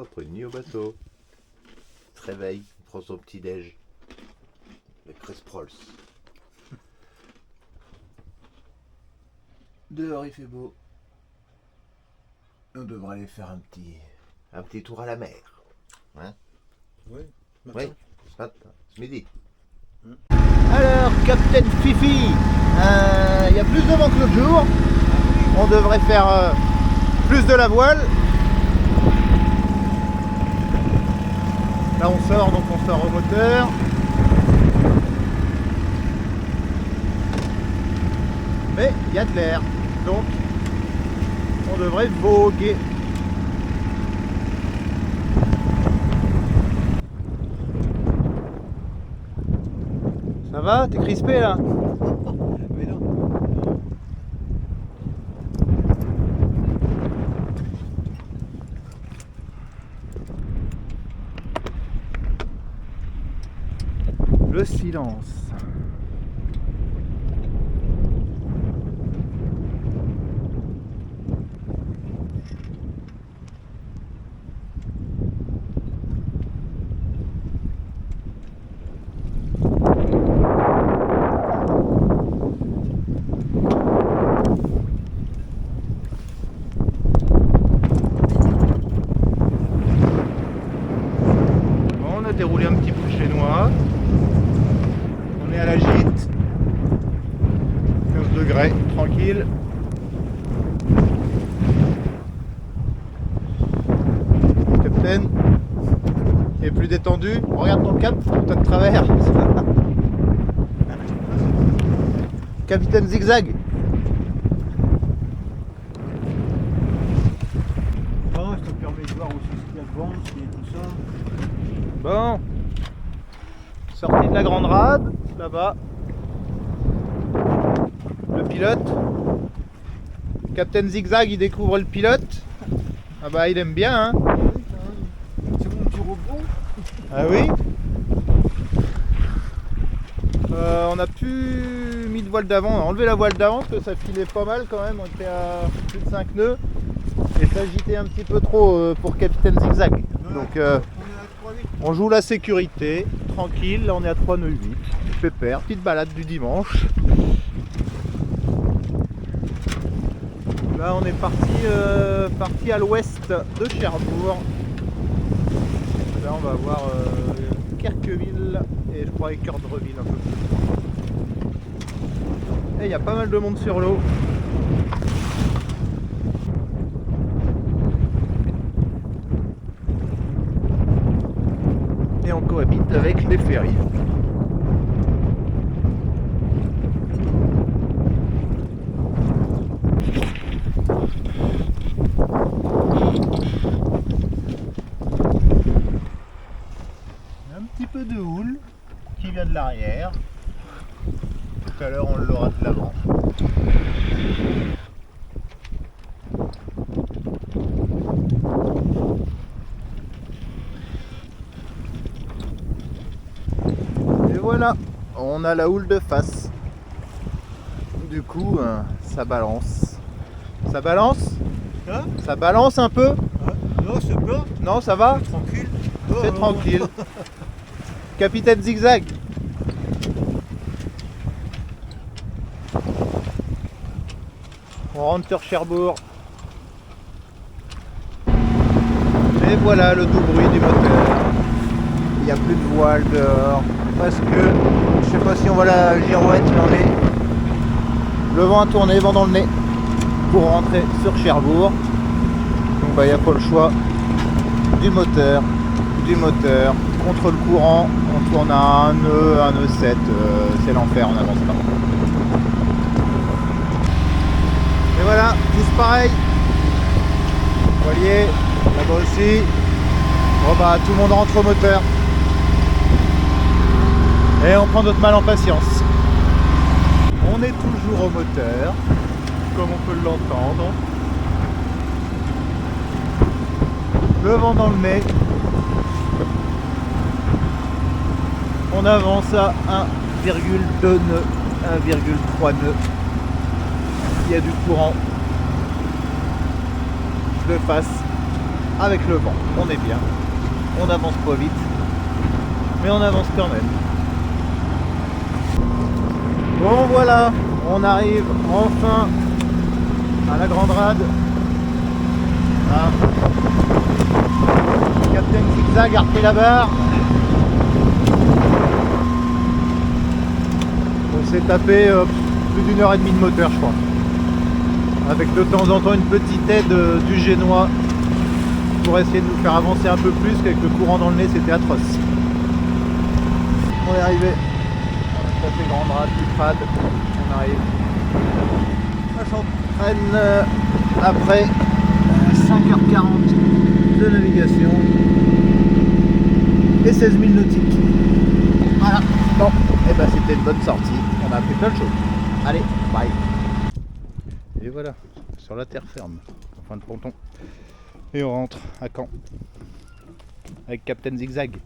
après une nuit au bateau. Il se réveille, il prend son petit déj. Le Chris Prols. Dehors il fait beau. On devrait aller faire un petit tour à la mer. Hein? Oui. Oui, ce matin, ce midi. Alors, Captain Fifi, il y a plus de vent que l'autre jour. On devrait faire plus de la voile. Là on sort, donc on sort au moteur. Mais il y a de l'air, donc on devrait voguer. Ça va? T'es crispé là? Mais non. Le silence. On a déroulé un petit bout de Génois. On est à la gîte. 15 degrés, tranquille. Capitaine, il est plus détendu. Regarde ton cap, toi de travers. Capitaine Zigzag. Ah, ça te permet de voir aussi ce qu'il y a devant, ce qu'il y a tout ça. Bon. Sortie de la grande rade, là-bas. Le pilote. Captain Zigzag, il découvre le pilote. Ah bah il aime bien, hein. C'est mon petit robot. Ah oui. On a plus mis de voile d'avant, on a enlevé la voile d'avant parce que ça filait pas mal quand même, on était à plus de 5 nœuds et ça agitait un petit peu trop pour Capitaine Zigzag. Donc On est à 3,8. on joue la sécurité, tranquille, là on est à 3 nœuds 8, pépère, petite balade du dimanche. Là on est parti à l'ouest de Cherbourg. Là on va voir Kerqueville et je crois Équeurdreville un peu plus. Et il y a pas mal de monde sur l'eau. Et on cohabite avec les ferries. Un petit peu de houle qui vient de l'arrière. Tout à l'heure on l'aura de l'avant. Et voilà, on a la houle de face. Du coup, ça balance. Ça balance? Hein? Ça balance un peu? Non, c'est bien. Non, ça va? Tranquille. C'est tranquille. Capitaine Zigzag. On rentre sur Cherbourg. Et voilà le doux bruit du moteur. Il n'y a plus de voile dehors. Parce que, je sais pas si on voit la girouette, mais on est... Le vent a tourné, vent dans le nez. Pour rentrer sur Cherbourg. Donc bah il n'y a pas le choix du moteur. Contre le courant, on tourne à un nœud 7, c'est l'enfer, on avance pas. Et voilà, tous pareil. Voilier, là-bas aussi. Bon bah tout le monde rentre au moteur. Et on prend notre mal en patience. On est toujours au moteur, comme on peut l'entendre. Le vent dans le nez. On avance à 1,2 nœuds, 1,3 nœuds. Il y a du courant de face avec le vent, on est bien. On avance pas vite, mais on avance quand même. Bon voilà, on arrive enfin à la Grande Rade. Ah. Captain Zigzag a repris la barre. On s'est tapé plus d'une heure et demie de moteur, je crois. Avec de temps en temps une petite aide du génois pour essayer de nous faire avancer un peu plus, qu'avec le courant dans le nez c'était atroce. On est arrivé, on a passé Grande Rade, Putrade, on arrive. Ça s'entraîne après 5h40 de navigation et 16 000 nautiques. Voilà, bon, et ben c'était une bonne sortie, on a appris plein de choses. Allez, bye. Et voilà, sur la terre ferme, en fin de ponton. Et on rentre à Caen avec Captain Zigzag.